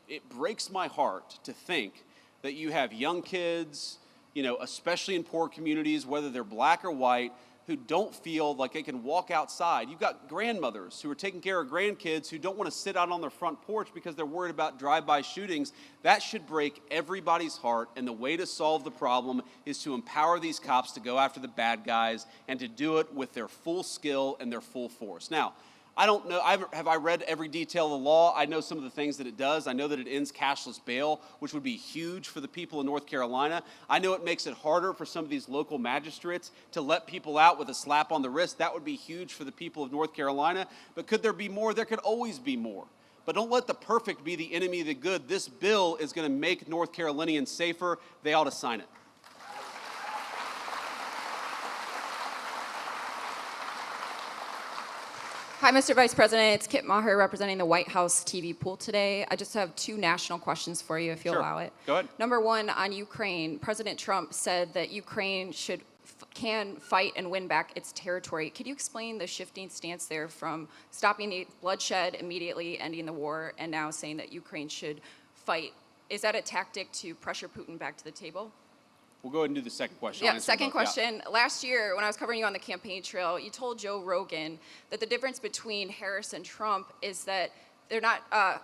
it breaks my heart to think that you have young kids, especially in poor communities, whether they're black or white, who don't feel like they can walk outside. You've got grandmothers who are taking care of grandkids who don't want to sit out on their front porch because they're worried about drive-by shootings. That should break everybody's heart, and the way to solve the problem is to empower these cops to go after the bad guys and to do it with their full skill and their full force. Now, I don't know, have I read every detail of the law? I know some of the things that it does. I know that it ends cashless bail, which would be huge for the people in North Carolina. I know it makes it harder for some of these local magistrates to let people out with a slap on the wrist. That would be huge for the people of North Carolina. But could there be more? There could always be more. But don't let the perfect be the enemy of the good. This bill is going to make North Carolinians safer. They ought to sign it. Hi, Mr. Vice President. It's Kit Maher representing the White House TV pool today. I just have two national questions for you, if you'll allow it. Go ahead. Number one, on Ukraine, President Trump said that Ukraine can fight and win back its territory. Could you explain the shifting stance there from stopping the bloodshed immediately, ending the war, and now saying that Ukraine should fight? Is that a tactic to pressure Putin back to the table? We'll go ahead and do the second question. Yeah, second question. Yeah. Last year, when I was covering you on the campaign trail, you told Joe Rogan that the difference between Harris and Trump is that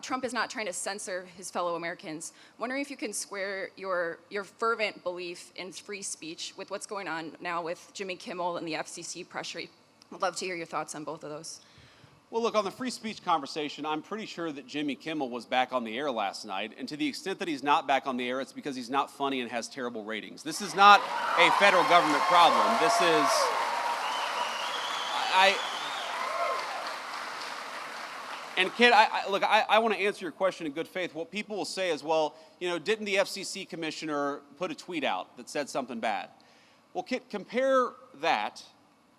Trump is not trying to censor his fellow Americans. I'm wondering if you can square your fervent belief in free speech with what's going on now with Jimmy Kimmel and the FCC pressure. I'd love to hear your thoughts on both of those. Well, look, on the free speech conversation, I'm pretty sure that Jimmy Kimmel was back on the air last night, and to the extent that he's not back on the air, it's because he's not funny and has terrible ratings. This is not a federal government problem. This is, and Kid, I want to answer your question in good faith. What people will say is, well, didn't the FCC commissioner put a tweet out that said something bad? Well, Kid, compare that,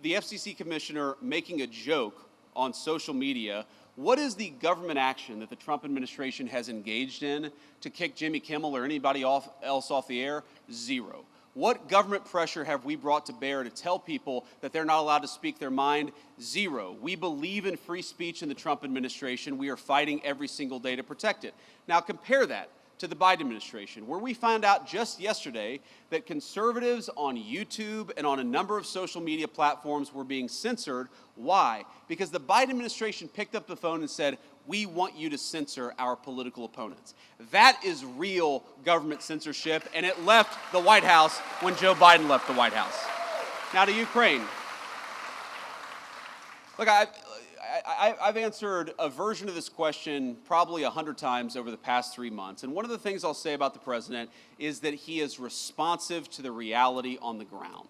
the FCC commissioner making a joke on social media. What is the government action that the Trump administration has engaged in to kick Jimmy Kimmel or anybody else off the air? Zero. What government pressure have we brought to bear to tell people that they're not allowed to speak their mind? Zero. We believe in free speech in the Trump administration. We are fighting every single day to protect it. Now compare that to the Biden administration, where we found out just yesterday that conservatives on YouTube and on a number of social media platforms were being censored. Why? Because the Biden administration picked up the phone and said, we want you to censor our political opponents. That is real government censorship, and it left the White House when Joe Biden left the White House. Now to Ukraine. Look, I've answered a version of this question probably 100 times over the past 3 months. And one of the things I'll say about the president is that he is responsive to the reality on the ground.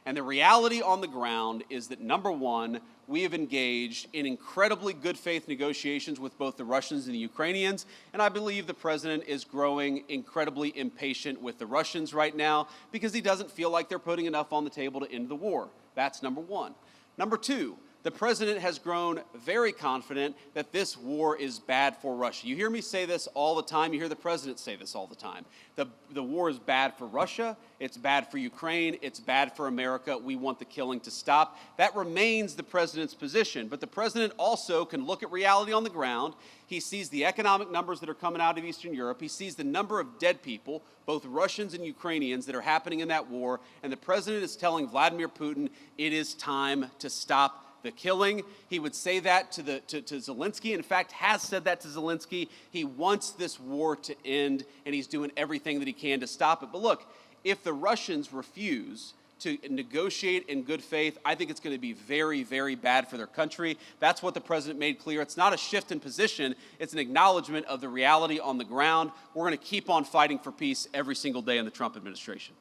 And the reality on the ground is that, number one, we have engaged in incredibly good faith negotiations with both the Russians and the Ukrainians. And I believe the president is growing incredibly impatient with the Russians right now because he doesn't feel like they're putting enough on the table to end the war. That's number one. Number two, the president has grown very confident that this war is bad for Russia. You hear me say this all the time. You hear the president say this all the time. The war is bad for Russia. It's bad for Ukraine. It's bad for America. We want the killing to stop. That remains the president's position. But the president also can look at reality on the ground. He sees the economic numbers that are coming out of Eastern Europe. He sees the number of dead people, both Russians and Ukrainians, that are happening in that war. And the president is telling Vladimir Putin, it is time to stop the killing. He would say that to Zelensky. In fact, has said that to Zelensky. He wants this war to end, and he's doing everything that he can to stop it. But look, if the Russians refuse to negotiate in good faith, I think it's going to be very, very bad for their country. That's what the president made clear. It's not a shift in position. It's an acknowledgement of the reality on the ground. We're going to keep on fighting for peace every single day in the Trump administration.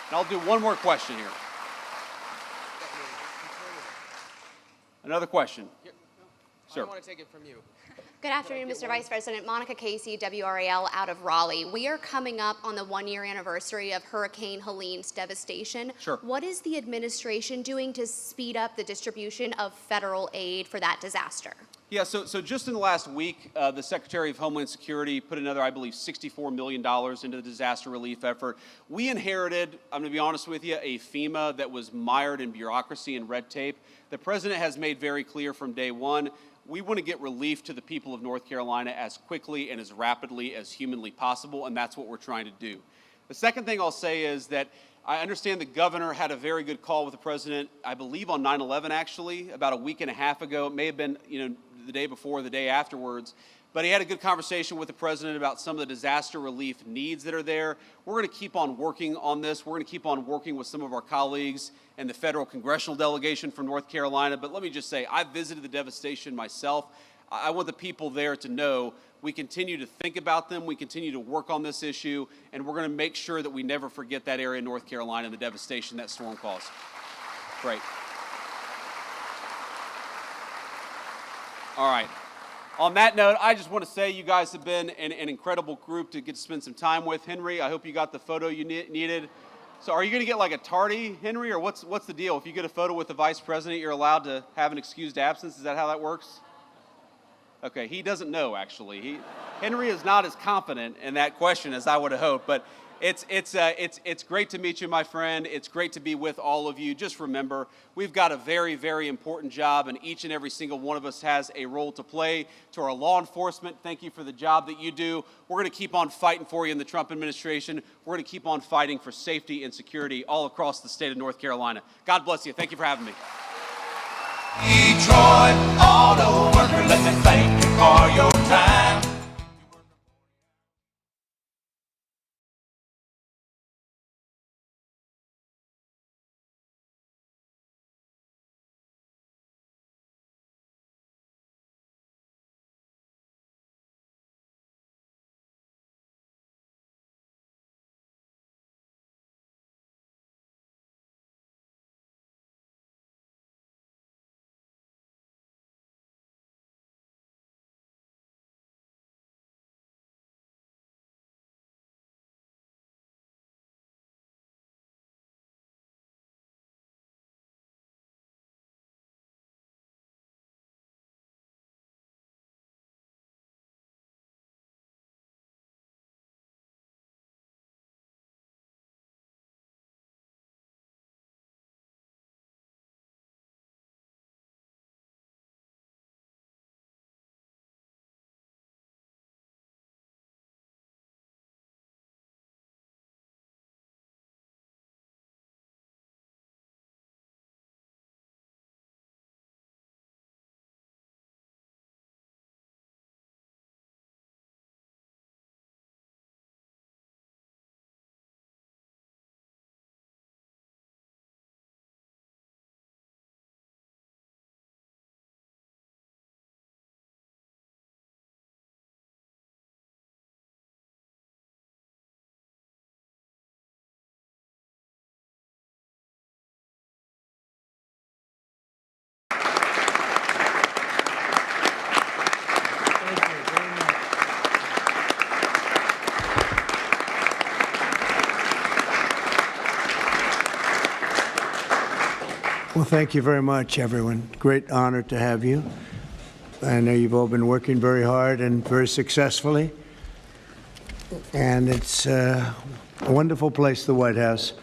And I'll do one more question here. Another question. Sir. I want to take it from you. Good afternoon, Mr. Vice President. Monica Casey, WRAL out of Raleigh. We are coming up on the one-year anniversary of Hurricane Helene's devastation. Sure. What is the administration doing to speed up the distribution of federal aid for that disaster? Yeah, so just in the last week, the Secretary of Homeland Security put another, I believe, $64 million into the disaster relief effort. We inherited, I'm going to be honest with you, a FEMA that was mired in bureaucracy and red tape. The president has made very clear from day one, We want to get relief to the people of North Carolina as quickly and as rapidly as humanly possible, and that's what we're trying to do. The second thing I'll say is that I understand the governor had a very good call with the president, I believe on 9/11 actually, about a week and a half ago. It may have been, the day before, the day afterwards. But he had a good conversation with the president about some of the disaster relief needs that are there. We're going to keep on working on this. We're going to keep on working with some of our colleagues and the federal congressional delegation from North Carolina. But let me just say, I visited the devastation myself. I want the people there to know we continue to think about them, we continue to work on this issue, and we're going to make sure that we never forget that area of North Carolina and the devastation that storm caused. Great. All right. On that note, I just want to say you guys have been an incredible group to get to spend some time with. Henry, I hope you got the photo you needed. So are you going to get like a tardy, Henry, or what's the deal? If you get a photo with the vice president, you're allowed to have an excused absence? Is that how that works? Okay, he doesn't know, actually. Henry is not as confident in that question as I would have hoped, but it's great to meet you, my friend. It's great to be with all of you. Just remember, we've got a very, very important job, and each and every single one of us has a role to play. To our law enforcement, thank you for the job that you do. We're going to keep on fighting for you in the Trump administration. We're going to keep on fighting for safety and security all across the state of North Carolina. God bless you. Thank you for having me. Detroit Auto Worker, let me thank you for your time. Well, thank you very much, everyone. Great honor to have you. I know you've all been working very hard and very successfully. And it's a wonderful place, the White House.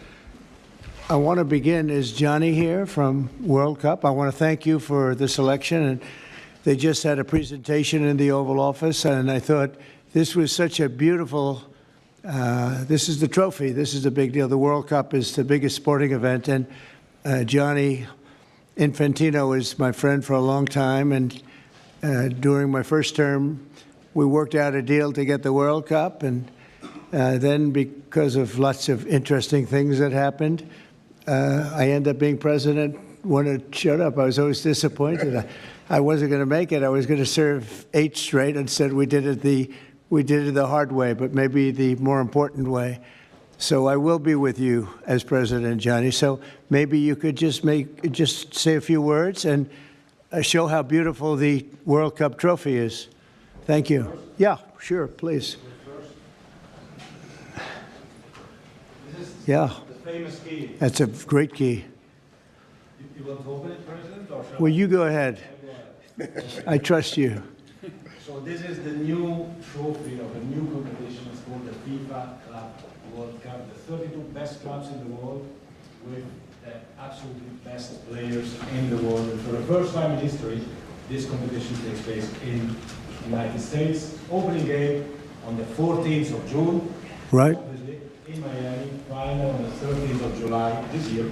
I want to begin. Is Johnny here from World Cup? I want to thank you for this election. And they just had a presentation in the Oval Office, and I thought this was such a beautiful, this is the trophy. This is a big deal. The World Cup is the biggest sporting event, and Johnny Infantino is my friend for a long time, and during my first term, we worked out a deal to get the World Cup, and then because of lots of interesting things that happened, I ended up being president when it showed up. I was always disappointed. I wasn't going to make it. I was going to serve 8 straight, and said we did it the hard way, but maybe the more important way. So I will be with you as president, Johnny. So maybe you could just say a few words and show how beautiful the World Cup trophy is. Thank you. Yeah, sure, please. Yeah. The famous key. That's a great key. You want to open it, President, or shall Well, you go ahead. I trust you. So this is the new trophy of a new competition. It's called the FIFA Club World Cup. The 32 best clubs in the world with the absolutely best players in the world. And for the first time in history, This competition takes place in the United States. Opening game on the 14th of June. Right. Obviously, in Miami. Final on the 13th of July this year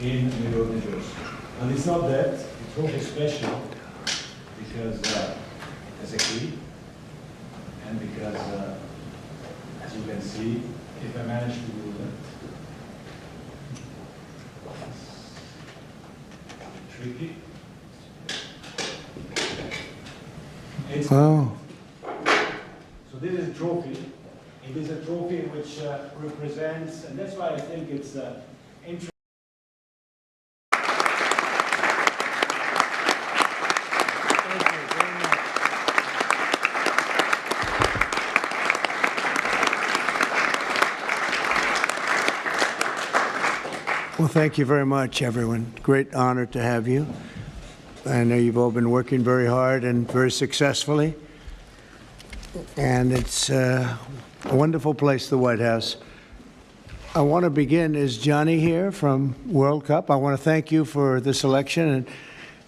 in New York, New Jersey. And it's not that, it's also special because it's a key and because, as you can see, if I manage to do that, tricky. It's Oh, So this is a trophy. It is a trophy which represents, and that's why I think it's interesting. well, thank you very much, everyone. Great honor to have you. I know you've all been working very hard and very successfully. And it's a wonderful place, the White House. I want to begin. Is Johnny here from World Cup? I want to thank you for the selection. And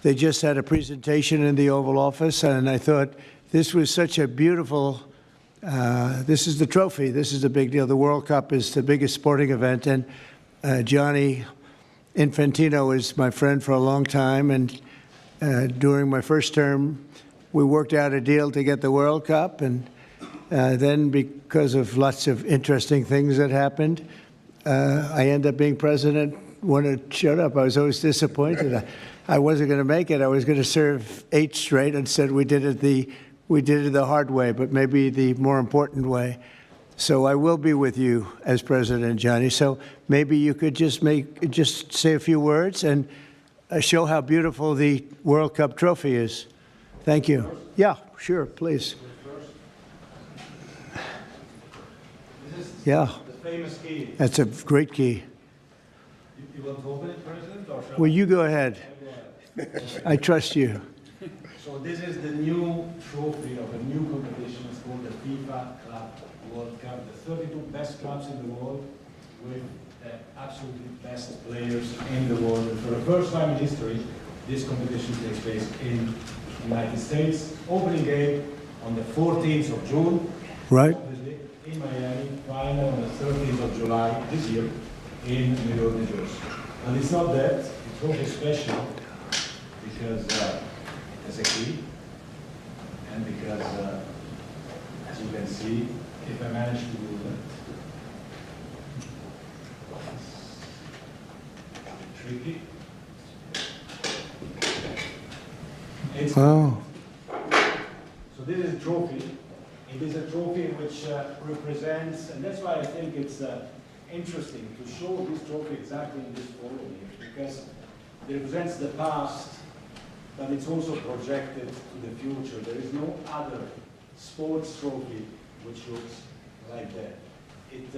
they just had a presentation in the Oval Office, and I thought this was such a beautiful, this is the trophy. This is the big deal. The World Cup is the biggest sporting event, and Johnny Infantino is my friend for a long time, and during my first term, we worked out a deal to get the World Cup, and then because of lots of interesting things that happened, I ended up being president when it showed up. I was always disappointed. I wasn't going to make it. I was going to serve 8 straight. Instead, we did it the hard way, but maybe the more important way. So I will be with you as president, Johnny. So maybe you could just say a few words and show how beautiful the World Cup trophy is. Thank you. Yeah, sure, please. This is Yeah, the famous key. that's a great key. You want to open it, President, or shall Well, you go ahead. I go ahead? I trust you. So this is the new trophy of a new competition. It's called the FIFA Club World Cup. The 32 best clubs in the world with the absolutely best players in the world. And for the first time in history, this competition takes place in the United States. Opening game on the 14th of June. Right? Obviously, in Miami. Final on the 13th of July this year in New York, New Jersey. And it's not that, it's also special because it's a key and because, as you can see, if I manage to do that, tricky. It's Oh, So this is a trophy. It is a trophy which represents, and that's why I think it's interesting to show this trophy exactly in this photo here, because it represents the past, but it's also projected to the future. There is no other sports trophy which looks like that. It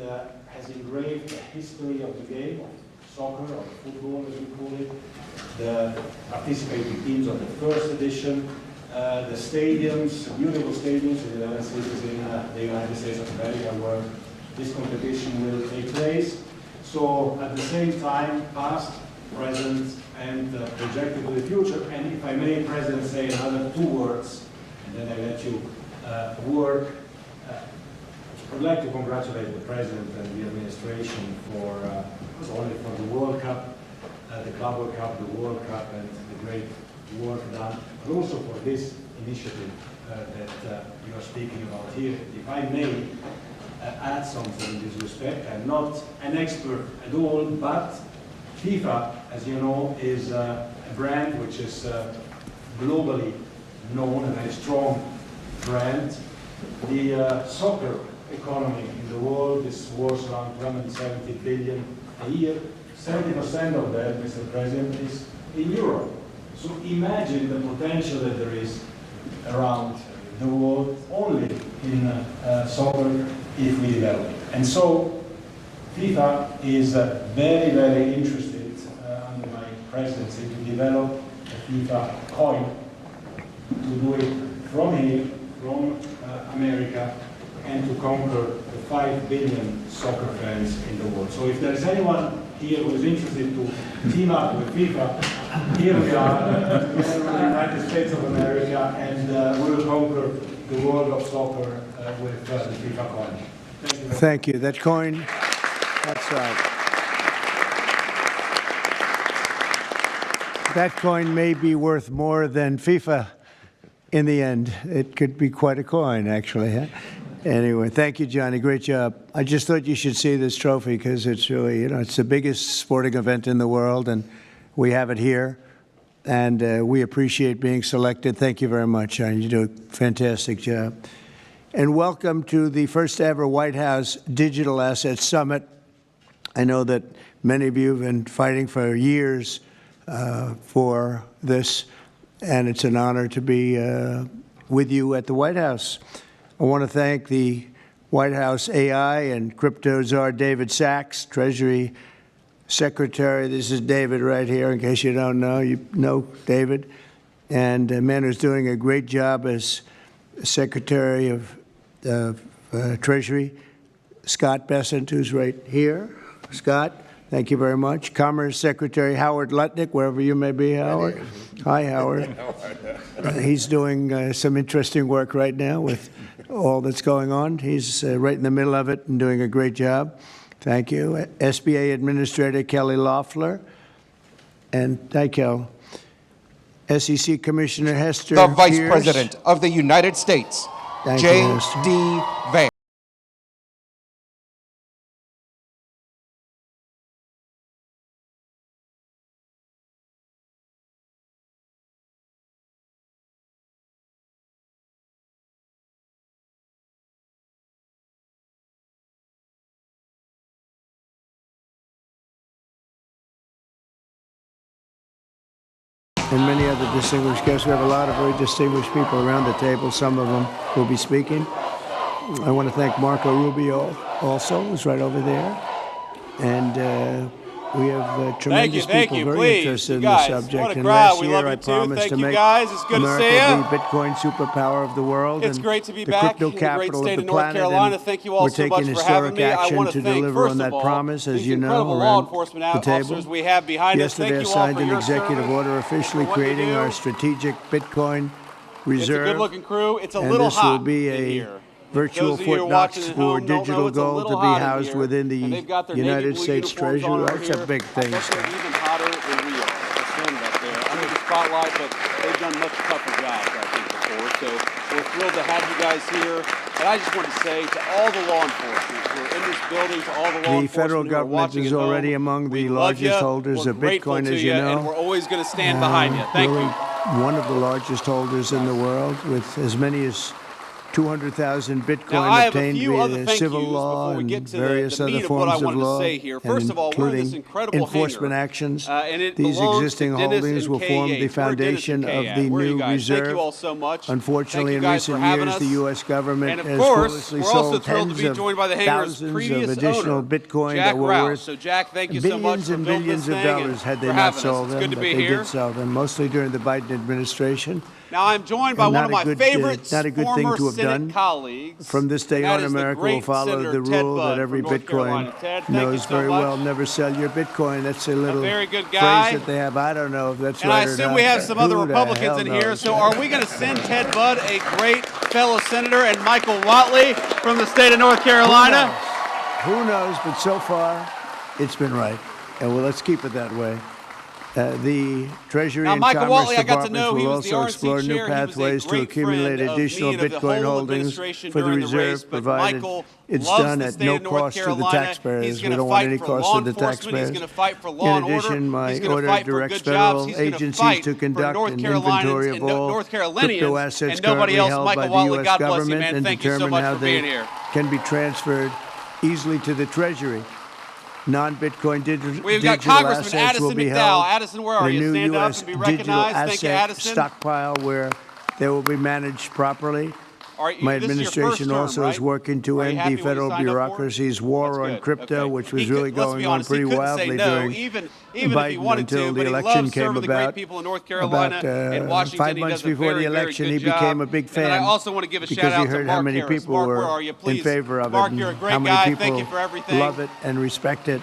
has engraved the history of the game, of soccer, or football as we call it, the participating teams of the first edition, the stadiums, beautiful stadiums in 11 cities in the United States of America where this competition will take place. So at the same time, past, present, and projected to the future. And if I may, President, say another 2 words, and then I let you work. I would like to congratulate the President and the administration for, not only for the World Cup, the Club World Cup, the World Cup, and the great work done, but also for this initiative that you are speaking about here. If I may add something in this respect, I'm not an expert at all, but FIFA, as you know, is a brand which is globally known, a very strong brand. The soccer economy in the world is worth around 270 billion a year. 70% of that, Mr. President, is in Europe. So imagine the potential that there is around the world only in soccer if we develop it. And so FIFA is very, very interested under my presidency to develop a FIFA coin, to do it from here, from America, and to conquer the 5 billion soccer fans in the world. So if there is anyone here who is interested to team up with FIFA, Here we are, this is the United States of America, and we will conquer the world of soccer with the FIFA coin. Thank you. Thank you. That coin, that's right. That coin may be worth more than FIFA in the end. It could be quite a coin, actually. Huh? Anyway, thank you, Johnny. Great job. I just thought you should see this trophy because it's really, it's the biggest sporting event in the world, and we have it here. And we appreciate being selected. Thank you very much, Johnny. You do a fantastic job. And welcome to the first ever White House Digital Assets Summit. I know that many of you have been fighting for years for this, and it's an honor to be with you at the White House. I want to thank the White House AI and crypto czar David Sachs, Treasury Secretary. This is David right here, in case you don't know. You know David. And a man who's doing a great job as Secretary of Treasury, Scott Bessent, who's right here. Scott, thank you very much. Commerce Secretary Howard Lutnick, wherever you may be, Howard. Hi, Howard. He's doing some interesting work right now with all that's going on. He's right in the middle of it and doing a great job. Thank you. SBA Administrator Kelly Loeffler. And hi, Kel. SEC Commissioner Hester The Vice Pierce. President of the United States, Thank you, Hester. J.D. Vance. And many other distinguished guests. We have a lot of very distinguished people around the table. Some of them will be speaking. I want to thank Marco Rubio also, who's right over there. And we have tremendous people very Please, interested in guys, the subject. what a And crowd. last We year love you I too. promised Thank to you, make guys. It's good to America see ya. the Bitcoin superpower of the world. It's and great to be the back crypto in the great capital state of of the North planet. Carolina. And Thank you all we're so taking much for having historic me. I action want to to thank, deliver first on of that all, promise, as these you know, incredible law around enforcement the table. officers we have behind us. Yesterday, Thank I you all signed for an your executive service, order officially for what you creating do. our strategic Bitcoin reserve. It's a good-looking crew. It's a And little this hot will be in a here. virtual Those of you who Fort are Knox watching at for home don't know digital it's a gold little to be hot in housed here. within And the they've got their navy United blue States uniforms Treasury. on over That's a here. big I thing. bet they're even hotter than we are. They're standing up there under the spotlight, but they've done much tougher jobs, I think, before. So we're thrilled to have you guys here. And I just want to say to all the law enforcement who are in this building, to all the law The federal enforcement who are government watching is at home, already among we the love largest ya. holders We're of grateful Bitcoin, to as you ya, know. and we're always going to stand behind you. Thank really you. One of the largest holders in the world, with as many as 200,000 Bitcoin Now, I have a obtained few via other thank civil yous law before we and get to various the other meat of what I forms of wanted to law, say here. and First of all, we're in this including incredible enforcement hangar, actions. and it These belongs to existing Dennis holdings and will Kay form the Yates. Where are Dennis foundation and Kay of at? the Where are you new guys? reserve. Thank you all so much. Unfortunately, Thank in you guys for recent having years, the us. U.S. government And of has course, foolishly we're also sold thrilled to tens be of joined by the hangar's thousands of previous additional owner, Bitcoin Jack that were Rouse. worth So Jack, thank you so much billions for and building billions this of thing and dollars had they for not having us. sold It's them, good to but be they here. did sell them, mostly during the Biden administration. Now I'm joined by And one not of a my good, favorite not a good thing former to have Senate done. colleagues. From this day and that on, is the America will great follow Senator the Ted rule Budd that from every North Carolina. Bitcoin Ted, thank you knows so very much. well. Never sell your Bitcoin. That's a little very good guy. phrase that they have. I don't know if that's And right I or assume not. we have some other Who the Republicans hell in here. knows? So are we going to send Ted Budd, a great fellow senator, and Michael Watley from the state of North Carolina? Who knows? But so far, it's been right. And well, let's keep it that way. The Treasury Now, and Michael Commerce Watley, I got to Departments know he will was the also RNC explore new chair. He was a pathways to great accumulate friend of additional me and of the Bitcoin whole holdings administration for the during the reserve, race, but provided Michael it's loves done the at state no of North cost to the Carolina. taxpayers. He's We going to don't want fight any for cost law to the enforcement. taxpayers. He's going to fight for law In and order. addition, my He's going to order fight for directs good jobs. federal He's going to agencies fight to for conduct North an Carolinians inventory and of all North crypto Carolinians assets and nobody currently else. held Michael by the Watley, U.S. God bless you, government man. and Thank you so determine much how for they being here. can be transferred easily to the Treasury. Non-Bitcoin We've got digital Congressman assets Addison will be McDowell. held Addison, where in are a you? new Stand up U.S. and be digital recognized. Thank you, asset Addison. stockpile where they will be managed properly. My This is your first administration term, also right? is working to Are you end happy the with what you federal signed up for? bureaucracy's war That's on good. crypto, Okay. which was He really could- let's going be on honest, pretty he couldn't wildly say no, during even Biden if he wanted until to, the but he election loves came serving the great about. people in North Carolina About and Washington. 5 He months does a before very, the very election, good he job. became a big And then fan I also want to give a because shout he out to heard how Mark many Harris. people Mark, were where are you? in Please. favor of Mark, it, you're a and great how many guy. people Thank you for everything. love it and respect it.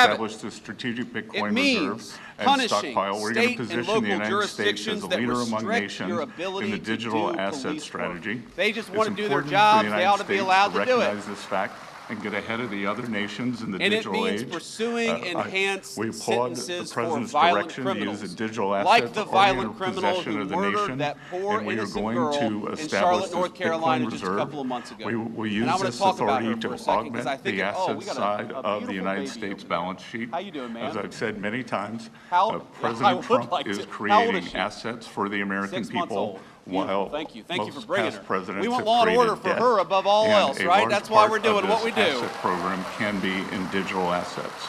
have it. established a strategic It Bitcoin means reserve and punishing stockpile. We're going state to and position local the United States as jurisdictions a that leader among restrict nations your in ability the to digital do asset police work. strategy. They just want to do their It's important for the jobs. They United ought to be States allowed to do it. recognize this fact and get ahead of the other nations in the And it digital age. means pursuing enhanced we applaud sentences the for President's violent direction criminals, to use the digital like assets the already violent in criminal possession who of the murdered nation, that poor and we are innocent going girl to in establish Charlotte, this North Bitcoin Carolina, just a reserve. couple of months ago. We use And I'm going this to talk about authority her for to a second because I augment think the we asset got side a of the beautiful United baby States over balance there. sheet. How you doing, As man? I've said many times, How- I President would Trump like is to- How old creating is she? assets for the American 6 months people, old. Beautiful. while Thank you for most bringing past her. presidents We want have law and created order for debt. her above all And else, a right? large That's why part we're doing of what we this do. asset program can be in digital assets.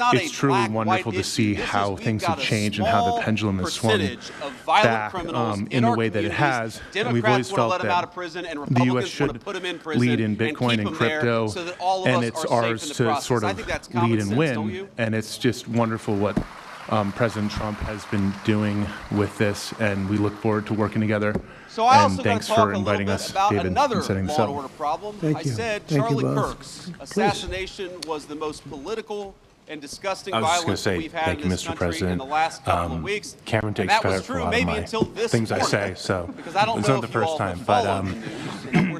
not it's a truly black, wonderful white to see issue. how we've things got have a changed and how the small pendulum has swung percentage of violent back criminals in the our way that it communities. has. And we've always Democrats want to let felt them out of that prison, and the U.S. Republicans want to should put them in prison lead in and Bitcoin keep and them there crypto, so that all of and us it's are safe ours in the to process. sort I of think that's common lead and sense, win. don't you? And it's just wonderful what President Trump has been doing with this, and we look forward to working together. So I also and got thanks to talk for a little inviting bit us, about David, another and setting this law and up. order problem. Thank I you. said Thank you Charlie both. Kirk's Please. assassination was the most political and disgusting I was just gonna violence that say, we've had thank in you, this Mr. country in President. the last couple of weeks. Cameron And takes that credit was for a true lot of maybe my until this things I morning, say, so because I don't it's know not if the you first all time, have but followed the news. You know, we're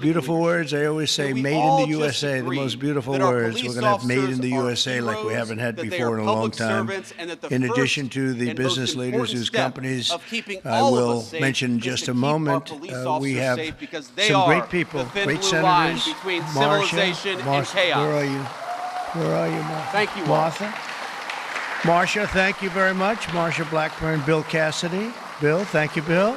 political beautiful leadership, words. I always say that we made in all the just USA, the agree most beautiful that our words. We're police going to have made in officers the are USA like we heroes, haven't had that they before are in a long public time. servants, and that the In first addition to the and most business leaders important whose step companies of keeping I all of will us safe mention in is just to a keep our moment, police we officers have safe, because they some are great people, the thin great blue line senators. between Marcia, civilization and Marcia, chaos. where are you? Where are you, Martha? Thank you all. Martha? Marcia, thank you very much. Marcia Blackburn, Bill Cassidy. Bill, thank you, Bill.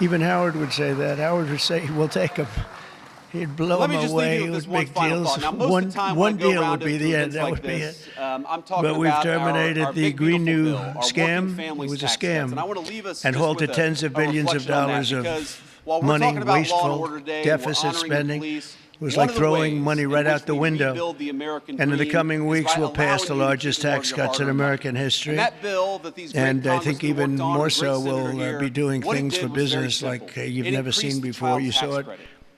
Even Howard would say that. Howard would say, we'll take them. He'd blow Let me them just leave away you with with this one big final deals. thought. Now, most of the time One when I go deal around would be to the end. events That like would be it. this, I'm talking But we've about terminated our the big, Green beautiful New bill, our working scam. families It was a tax cuts. scam. And I want to leave us And just halted with a- tens of a billions of reflection on that, dollars of because while we're money, talking about law and wasteful order today, and we're deficit honoring the spending. police, It was one like of the throwing ways money in right which out the we window. rebuild the American And in the dream coming is weeks, by we'll pass the allowing you to largest keep more of tax your cuts in hard-earned money. American history. And that bill that these great And I think congressmen even worked on, more and the great so senator we'll here, be doing what it things did for was very business simple. like you've It never increased seen the before. child You tax saw it credit.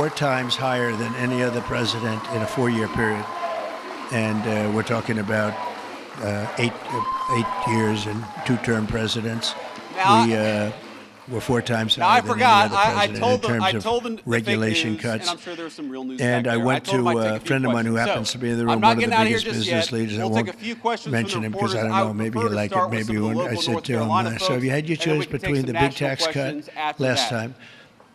4 times higher than any other president in a 4-year period. And we're talking about 8 years and 2-term presidents. Now, We're 4 times now higher I than forgot. any other president I in told terms them of regulation the fake news, cuts. and I'm sure there's some real news. And back I there. went told them I'd to take a few friend of mine who questions. happens So, to be in the I'm room, not one of the getting out of here biggest just business yet. leaders. I We'll won't take a few questions mention from him the because I reporters. don't know. would Maybe prefer he'll to like start it. with Maybe some he of the won't. I local said North to him, Carolina so if you had your folks, and then choice we can take between some the big national tax cut questions after last that. time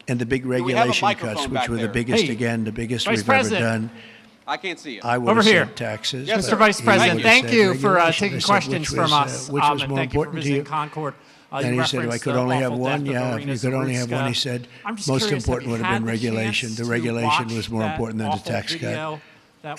and the big we have a regulation microphone cuts, which back were the there? biggest, Hey, again, the biggest Vice we've ever President. done, I can't see you. I would Over have here. said taxes. Yes, but sir. Vice he President, would have thank said you for regulation. taking I said, questions which from was, us, which was and more thank you for important to you? visiting Concord. And he said, if I could only have one, yeah, if you could only have one, he said. said, most important would have been regulation. The regulation was more important than the tax cut.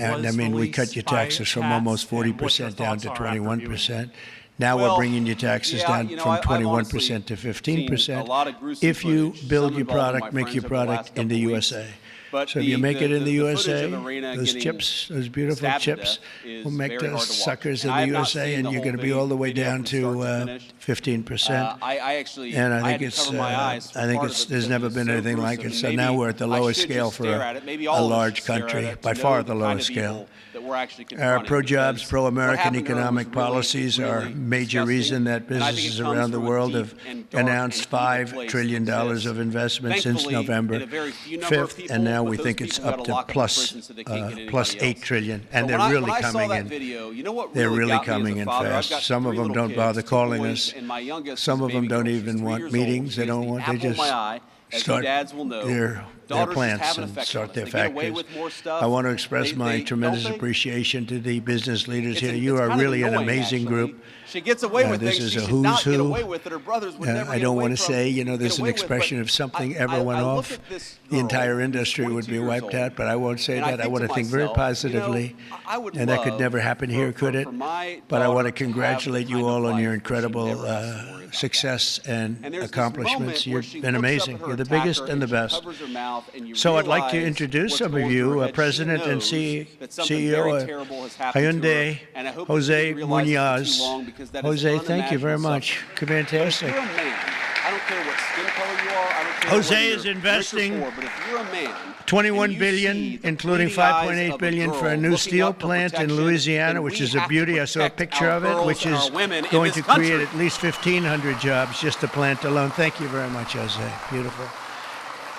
And I mean, we cut your taxes from almost 40% down to 21%. Now Well, we're bringing your taxes yeah, down you know, from I've 21% to seen 15%. a lot of gruesome if you footage, build some your involving my product, make friends your over the last product in the couple weeks. USA. But So if you make it in the footage USA, of Arena those getting chips, those beautiful stabbed to chips, death is will make very hard those to watch. suckers in And I the have not USA, seen and the you're whole going to be all the way video down from start to finish. 15%. I actually And I had think to it's, cover my eyes for I think part it's, of it there's because never it was been so anything like gruesome, it. and So now maybe we're at the I lowest should scale just for stare at it. Maybe all a of us large should stare at country, it to by know far the the kind lowest of scale. evil that we're actually Our confronting, pro-jobs, because pro-American what happened to her economic was really, policies are really major disgusting, reason that and I think it businesses comes around the from a world deep have and dark announced and evil $5 place trillion that exists. of investment since Thankfully, November in a very few number of 5th, people, and now but we those think it's people we up gotta to lock in prison so they can't get plus anybody 8 else. trillion, and But they're when really I saw coming that in. video, you know what They're really really got me as coming a in father? I've fast. got Some of 3 them little don't bother kids, 2 calling boys, us. and my youngest Some is of them baby don't girl. She's even 3 want years meetings. old. They She is don't the want. They apple of my just eye, as you start dads will know. their Daughters just plants have an and effect start on their us. They get away factories. with more stuff. I want to express my They- tremendous don't they? appreciation to the business leaders here. It's You are kind of really an annoying, amazing actually. group. She gets away with This things is she a should who's not get who. away with that her brothers would never I get don't away want to from, say, get there's an away with, expression but of something I everyone look off. at this The girl entire who's industry would 22 be years wiped old, out, but I won't say and that. I think want to think very myself, positively. I would And that could love never happen here, could it? for my But I want to daughter to have congratulate the you kind of all on life your where she incredible never has to worry about success and And there's this accomplishments. moment where You've she been looks up amazing. at her You're the attacker biggest and the she best. covers her mouth, and you So I'd like to realize introduce what's some of going through her you, head. She President and knows that something CEO very of terrible has happened to her, Hyundai, and I hope Jose you realize it for too Munoz. long, because that is Jose, thank you very unimaginable much. suffering. Fantastic. If you're a man, I don't care what skin color you are, I don't care Jose whether is you're investing rich or poor, but if you're a man, 21 and you billion, see the including pleading eyes 5.8 of billion for a girl new looking steel up for plant in protection, Louisiana, then which we is a have to beauty. I saw a protect picture our of it, girls which and is our women in going this to create country. at least 1,500 jobs just the plant alone. Thank you very much, Jose. Beautiful.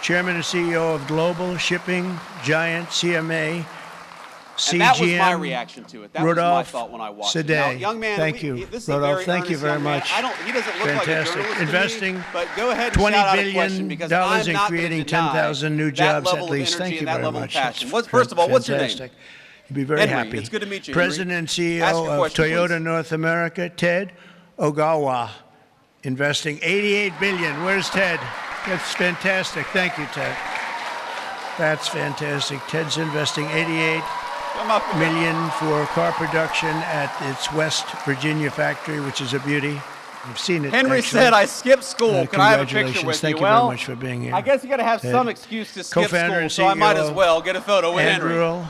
Chairman and CEO of Global Shipping Giant CMA. And that was my CGM, reaction to it. That Rudolph was my thought when I watched it. Now, Sadeh. young man, Thank you. this is a Rudolph, very thank you earnest very young man. much. He doesn't look Fantastic. like a journalist Investing to me, but go ahead and $20 shout out a billion question, because I'm in not creating gonna deny 10,000 new that jobs level at of least. energy Thank you and that very level of much. passion. That's First of all, what's your name? fantastic. You'd be very Henry. happy. It's good to meet you, Henry. President and Ask CEO your of question, Toyota please. North America, Ted Ogawa, investing $88 billion. Where's Ted? That's fantastic. Thank you, Ted. That's fantastic. Ted's investing $88 million for car production at its West Virginia factory, which is a beauty. I've seen it. Henry actually. said, I skipped school. Can I have a picture Congratulations. with Thank you? you Well, very much for being here. I guess you got to have Ted. some excuse to skip Co-founder school, and so I might as CEO well get a photo with Henry. Andrew,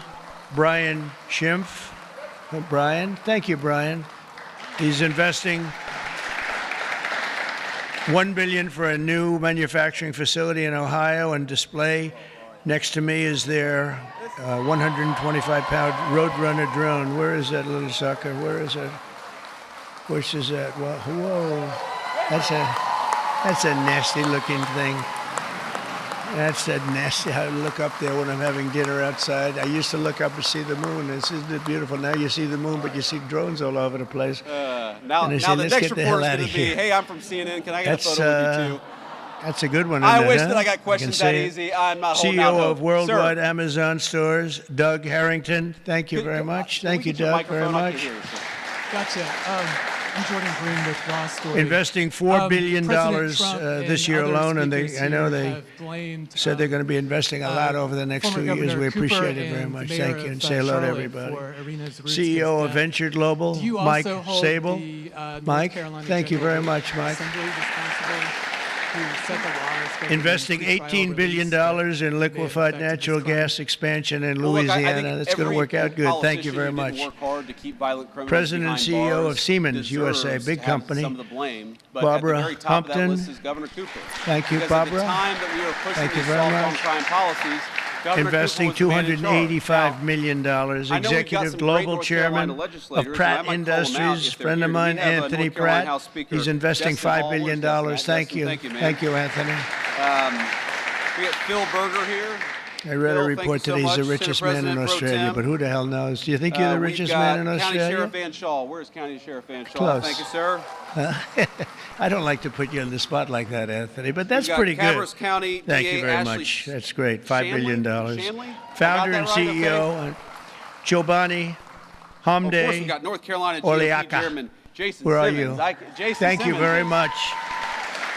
Brian Schimpf. Brian, thank you, Brian. He's investing $1 billion for a new manufacturing facility in Ohio and display. Next to me is their 125-pound Roadrunner drone. Where is that little sucker? Where is it? Which is that? Well, whoa! That's a nasty-looking thing. That's a nasty. I look up there when I'm having dinner outside. I used to look up and see the moon. Isn't it beautiful? Now you see the moon, but you see drones all over the place. Now And I the say, "Let's next get the report hell is outta going to be, here." hey, I'm from CNN. Can I get That's a photo with you too? That's a good one. I isn't it, wish huh? that I got can questions that say it. easy. I'm not holding out CEO hope. of Worldwide Sir, Amazon Stores, Doug Harrington. Thank you very much. can we Thank you, get your Doug, very microphone? I can much. hear you, sir. Gotcha. I'm Jordan Green with Raw Story. Investing $4 billion President Trump this and year other alone, and speakers I know here they have blamed, said they're going to be investing a lot over the next former 2 years. Governor We appreciate Cooper it very and much. the mayor Thank you, of, and say hello to Charlotte everybody. for Arena's roots CEO against of death. Venture Global, Do you Mike also hold Sable. the, North Mike, Carolina thank you General very much, Mike. Assembly responsible to set the laws governing Investing pretrial $18 billion release in liquefied affected natural this crime? gas expansion in Well, look, I Louisiana. think That's going to every work out good. Thank you politician very who much. didn't work hard to keep violent criminals President and behind CEO bars of Siemens USA, deserves big to have company. Some of the blame, but Barbara at the very top of that Humpton. list is Governor Cooper. Thank you, because Barbara. At the time that we were pushing Thank you these very soft on much. crime policies, Governor Investing Cooper was the man in charge. $285 million. I know we've got Executive some great Global North Chairman Carolina of legislators, and I Pratt might call them out Industries, if they're friend of here. mine, We have a Anthony North Carolina Pratt. House Speaker, He's investing Justin $5 Hall. billion. Where's Justin? Thank you. Thank you, man. Thank you, Anthony. We got Phil Berger here. I read Phil, a thank report you so today he's the much. richest Senate man in President Pro Australia, Tem. but who the hell knows? Do you think you're the We've richest got man in County Sheriff Australia? Van Shaw. Where's County Sheriff Van Shaw? Close. Thank you, sir. I don't like to put you on the spot like that, Anthony, but that's We've got pretty good. Traverse County Thank DA you very Ashley much. That's great. $5 billion. Shanley? Founder I and got that right? CEO, Chobani Of course, we Hamde got North Carolina GOP Oleaka. Chairman Jason Where are Simmons. you? Jason Thank you Simmons very is- much.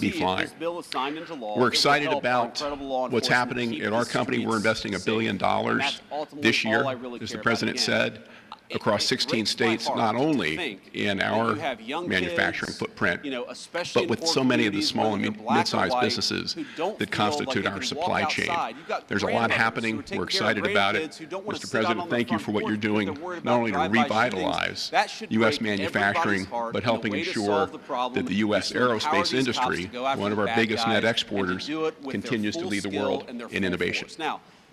guarantee if flying. this bill is signed into law, it We're will excited help our about incredible law what's enforcement happening keep at our the company. We're streets investing $1 billion safe. And that's ultimately this year, all I really as the care about. president Again, said, across it 16 breaks my states, heart not to only think in that our you have young manufacturing kids, footprint, especially but with in so poor many of the communities, small whether and they're black or mid-sized white, businesses who don't that feel like constitute they our can supply walk chain. outside. You've got There's a lot grandmothers happening. who are taking We're care of excited about it. grandkids who don't wanna Mr. sit out President, on the thank you front for what porch you're because doing, they're worried not about only to drive-by revitalize shootings. That should U.S. break manufacturing, everybody's heart, but and the helping way to ensure solve the problem that the U.S. is to empower aerospace these cops industry, to go after one of the our bad biggest net guys, and to exporters, do it with their continues to full lead the skill world and their in full innovation. force. Now,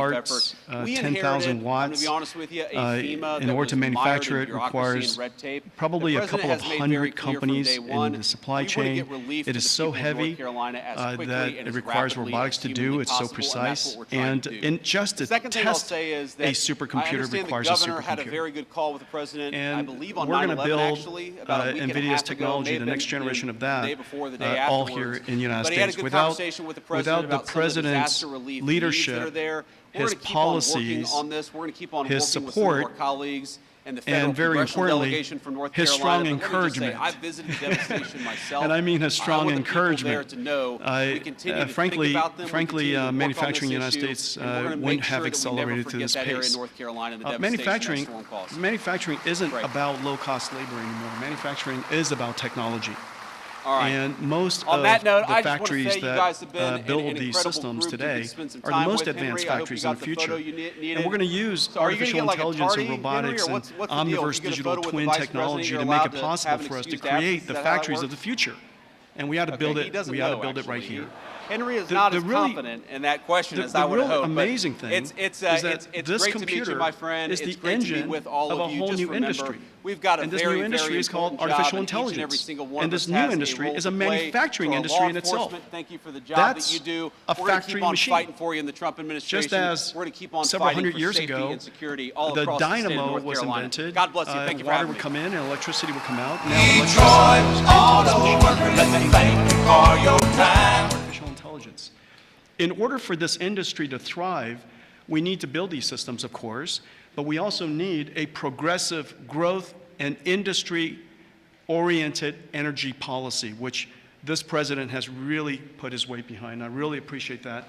parts, We 10,000 inherited, I'm watts. going to be honest with you, a FEMA In that order was to mired manufacture in it bureaucracy requires and red tape. probably The a couple president of has made very hundred clear from companies day one, in the supply we want to chain. get relief It to is the so people of North heavy Carolina as quickly that and it as requires rapidly robotics as to humanly do. It's so possible, and that's precise. what we're trying And to do. in just The to second thing I'll test say is that a I supercomputer understand requires the a governor had a supercomputer. very good call with the president, I And believe on we're going to 9/11 build actually, about a week and a NVIDIA's half ago, technology, may the have next been generation of the the that day before, the day all afterwards. here in the United But he had a States. good Without, conversation with the president without about the some of the president's disaster relief needs that leadership, are there. We're his going to keep on working policies, on this. We're going to keep on his working with some of our support, colleagues and the federal and very congressional importantly, delegation from North his Carolina. strong But let me just say, encouragement. I've visited the devastation myself. And I mean his strong I want the people there encouragement. to know we continue to Frankly, think about them. We continue to work on manufacturing in this the United issue, States and we're gonna wouldn't make have sure that we accelerated never to this forget that area pace. in North Carolina and the devastation that storm caused. Manufacturing isn't about low-cost labor anymore. Manufacturing is about technology. All right. And most On of that note, the I just want to factories say you guys have been that build an these incredible systems group. You today can spend some are the time most with advanced Henry. I hope factories you in got the the photo future. you needed. And we're going to use So are you gonna artificial get like a intelligence tardy, and robotics Henry, or and what's the deal? omniverse If you get a digital photo with the twin vice technology president, to you're make allowed it to possible have an for us to excused absence. create Is the that how it factories of the works? future. And we ought to build Okay, he it. doesn't We ought to know, build it right actually. here. Henry is The- not the as really- confident in that question as the I would real hope. but amazing thing it's is that it's this great to meet you, computer my friend. is It's the great to be engine with all of of a you. whole Just new remember, industry. we've got a And this very, new industry very is called important job, artificial and each and every intelligence. single one And of us this new has industry role is a to play. manufacturing To our industry law in itself. enforcement, thank you for the job That's that you do. a We're going to factory keep on machine. fighting for you in the Trump administration. Just as We're going to keep on several fighting hundred for years safety ago, and security all the across the state of dynamo North was Carolina. invented. God bless you. Thank you for water having would me. come in and electricity would come out. Now Detroit Auto Worker, let me thank you for your time. artificial intelligence. In order for this industry to thrive, we need to build these systems, of course, but we also need a progressive growth and industry-oriented energy policy, which this president has really put his weight behind. I really appreciate that.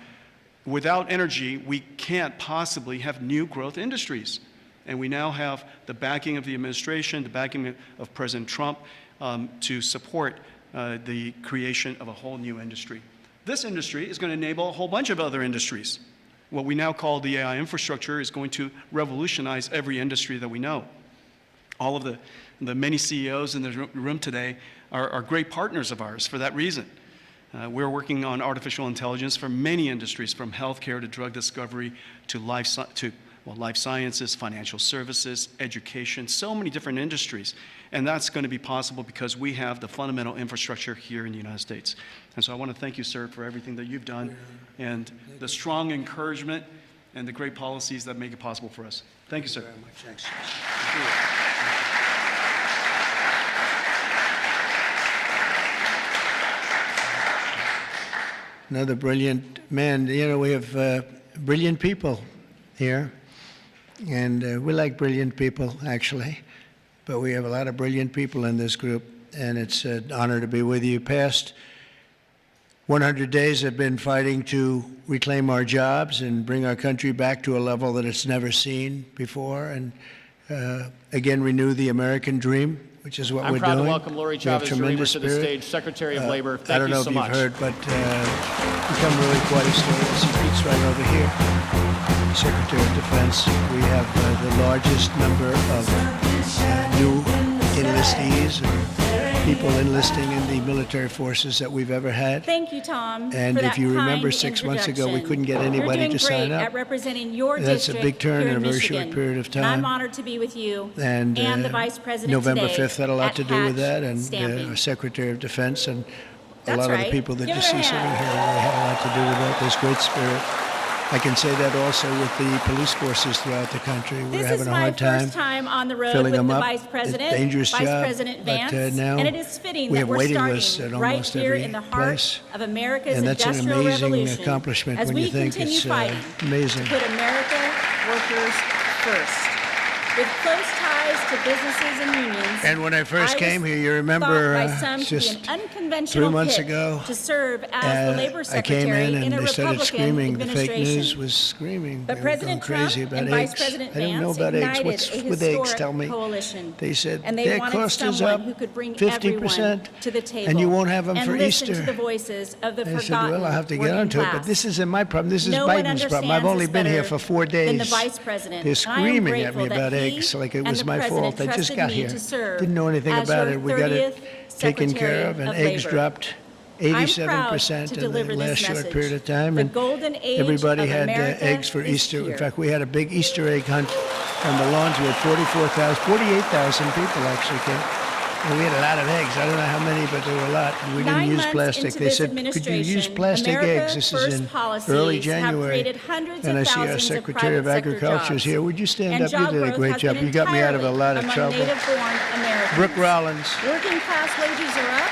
Without energy, we can't possibly have new growth industries. And we now have the backing of the administration, the backing of President Trump to support the creation of a whole new industry. This industry is going to enable a whole bunch of other industries. What we now call the AI infrastructure is going to revolutionize every industry that we know. All of the many CEOs in the room today are great partners of ours for that reason. We're working on artificial intelligence for many industries, from healthcare to drug discovery to life sciences, financial services, education, so many different industries. And that's going to be possible because we have the fundamental infrastructure here in the United States. And so I want to thank you, sir, for everything that you've done and the strong encouragement and the great policies that make it possible for us. Thank you, sir. Very much. Excellent. Another brilliant man. You know, we have brilliant people here, and we like brilliant people, actually, but we have a lot of brilliant people in this group, and it's an honor to be with you. Past 100 days have been fighting to reclaim our jobs and bring our country back to a level that it's never seen before, and again renew the American dream, which is what we're doing. I'm proud to welcome Lori We have Chavez Uribe tremendous to the spirit. stage, Secretary of Labor. I Thank don't you know so if much. you've heard, but become really quite a story. She speaks right over here. Secretary of Defense. We have the largest number of new enlistees or people enlisting in the military forces that we've ever had. Thank you, Tom. And for if that you remember, kind 6 months ago, we introduction. couldn't get anybody You're doing to sign great up. at representing your That's a district big turn here in a very Michigan. short period of And I'm time. honored to be with you And the Vice President November today 5th had a lot at to do with Hatch that, and stamping. our Secretary of Defense and a That's lot of the right. people that Give you her a see sitting hand. here really had a lot to do with that. There's great spirit. I can say that also with the police forces throughout the country. We're This having is a my hard time first time on the road filling with them the up. Vice President, It's a dangerous Vice job, President Vance, but now and it is fitting we that have we're waiting starting lists at right almost here every in the heart place. of America's And that's an industrial amazing revolution accomplishment as when we you think continue it's fighting amazing. to put America workers first. With close ties to businesses and unions. And when I first came here, you thought remember by some to be just an unconventional 3 months pick ago, to serve as the labor I secretary came in in and a they started Republican screaming. The fake administration. news was screaming. But They were going President crazy Trump about and eggs. Vice President I didn't know Vance about eggs. ignited What's a with eggs? historic Tell me. coalition. They said And they their wanted cost is someone up who could bring 50%, everyone to the table and you won't have them and for listen Easter. to the voices of the I said, forgotten well, I'll have to get working onto it, but class. this isn't my problem. This is No one Biden's problem. I've understands only this been here better for 4 days. than the Vice President. They're And I am screaming at me grateful that about he eggs like it and was the my President fault. I just trusted got me here. to serve Didn't know anything as about your it. We got it 30th taken care Secretary of, and of eggs Labor. dropped I'm proud 87% to in deliver the this last short message. period of time. The And golden age everybody of had America eggs for is Easter. here. In fact, we had a big Easter egg hunt on the lawns. We had 48,000 people actually came. And we had a lot of eggs. I don't know how many, but there were a lot. And we didn't 9 use months plastic. into They this said, could you use administration, plastic America eggs? This First is in policies early have January. created hundreds And I of see our thousands of Secretary of private sector Agriculture is jobs. here. Would you stand And up? You job did a growth great has job. been You got me out of a lot of entirely trouble. among native-born Americans. Brooke Rollins. Working class wages are up,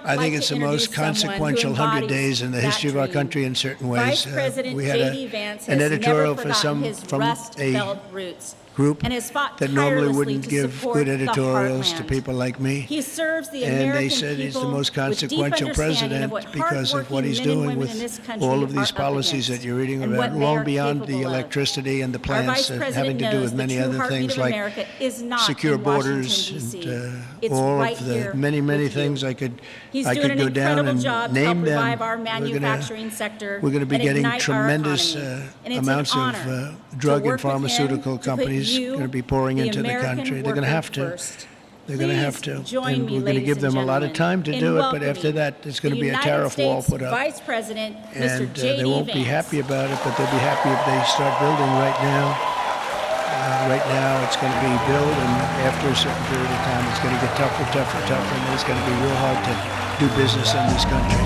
I think like it's to the most introduce someone who consequential 100 embodies days in the that history of our dream. country in certain ways. Vice President We had J.D. Vance an has editorial never for forgotten his from Rust a Belt roots group and has fought that normally tirelessly wouldn't to give support good the editorials to heartland. people like me. He serves the And American they said he's the people most with deep consequential understanding president of what because of what hardworking he's men and doing women with in this country all of are these up policies that against you're reading and about, what they long are beyond the capable of. electricity and the Our plants Vice President having to do knows with the many true other heartbeat things of like America is not secure in Washington, borders D.C. and It's all right of the here many with you. things I could He's I doing could an go down incredible and job to help name them. revive our We're gonna- manufacturing sector We're going to be and getting ignite our tremendous economy. And it's amounts an of honor drug to and work with him pharmaceutical to put companies you, going to be pouring the into the American country. They're going to worker have to. first. They're going to have Please to. join And me, we're going to ladies give them and a lot of time gentlemen, to in do it, but after welcoming that, there's going the to be a United tariff wall States put up. Vice President, Mr. And J.D. they won't be Vance. happy about it, but they'll be happy if they start building right now. Right now, it's going to be built, and after a certain period of time, it's going to get tougher, and it's going to be real hard to do business in this country.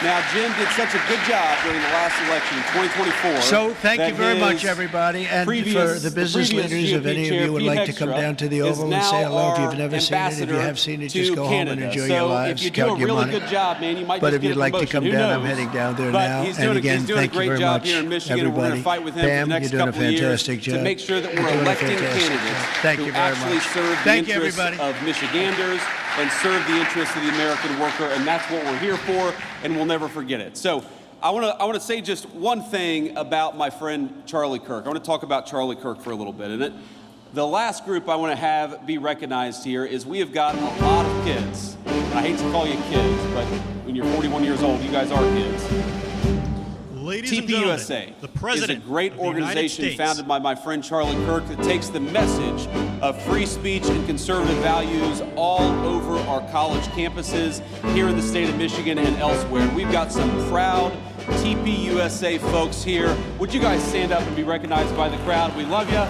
Now, Jim did such a good job during the last election in 2024. So thank you that very much, his everybody. And for previous- the business previous leaders, if GOP any of chair, you would Pete like to come Hegstra, down to the is Oval and say now hello, if our you've never seen it, if you ambassador have seen it, to just go home and Canada. enjoy So your lives, if you do count a your really money. good job, man, you might But just if get you'd a like to promotion. come Who down, I'm knows? heading down there But now. he's And doing, again, he's doing thank a you great very job much, here in Michigan, and we're going to everybody. fight with him for Pam, the next you're doing a couple of years fantastic to job. make sure that You're we're doing a electing fantastic candidates job. Thank who you very actually much. serve the Thank you, interests everybody. of Michiganders and serve the interests of the American worker, and that's what we're here for, and we'll never forget it. So I want to say just one thing about my friend Charlie Kirk. I want to talk about Charlie Kirk for a little bit. And the last group I want to have be recognized here is we have got a lot of kids. And I hate to call you kids, but when you're 41 years old, you guys are kids. Ladies and gentlemen, TPUSA the President is a great of the United organization States. founded by my friend Charlie Kirk that takes the message of free speech and conservative values all over our college campuses here in the state of Michigan and elsewhere. We've got some proud TPUSA folks here. Would you guys stand up and be recognized by the crowd? We love you.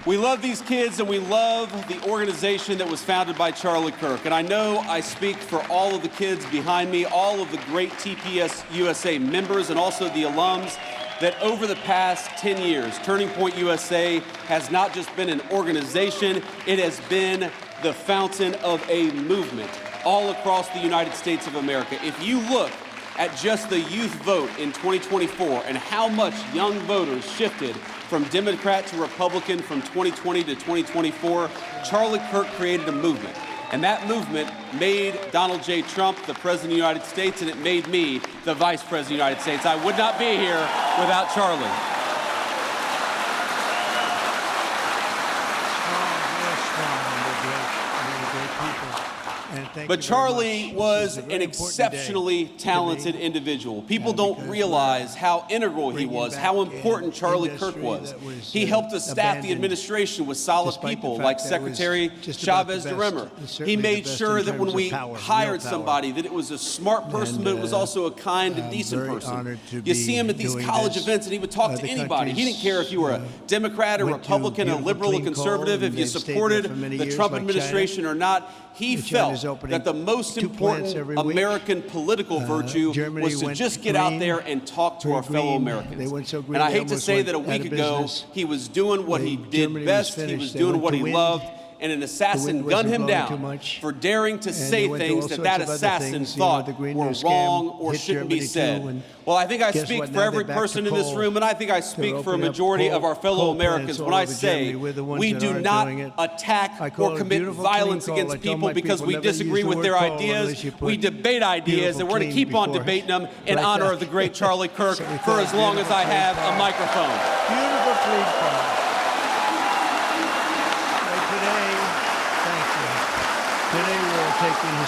We love these kids, and we love the organization that was founded by Charlie Kirk. And I know I speak for all of the kids behind me, all of the great TPS USA members, and also the alums, that over the past 10 years, Turning Point USA has not just been an organization, it has been the fountain of a movement all across the United States of America. If you look at just the youth vote in 2024 and how much young voters shifted from Democrat to Republican from 2020 to 2024, Charlie Kirk created a movement. And that movement made Donald J. Trump the President of the United States, and it made me the Vice President of the United States. I would not be here without Charlie. But Charlie was an exceptionally talented individual. People don't realize how integral he was, how important Charlie Kirk was. He helped us staff the administration with solid people like Secretary Chavez DeRemer. He made sure that when we hired somebody, that it was a smart person, but it was also a kind and decent person. You see him at these college events, and he would talk to anybody. He didn't care if you were a Democrat, a Republican, a liberal, a conservative, if you supported the Trump administration or not. He felt that the most important American political virtue was to just get out there and talk to our fellow Americans. And I hate to say that a week ago, he was doing what he did best, he was doing what he loved, and an assassin gunned him down for daring to say things that assassin thought were wrong or shouldn't be said. Well, I think I speak for every person in this room, and I think I speak for a majority of our fellow Americans when I say we do not attack or commit violence against people because we disagree with their ideas. We debate ideas, and we're going to keep on debating them in honor of the great Charlie Kirk for as long as I have a microphone. Beautiful, clean car. Today we're taking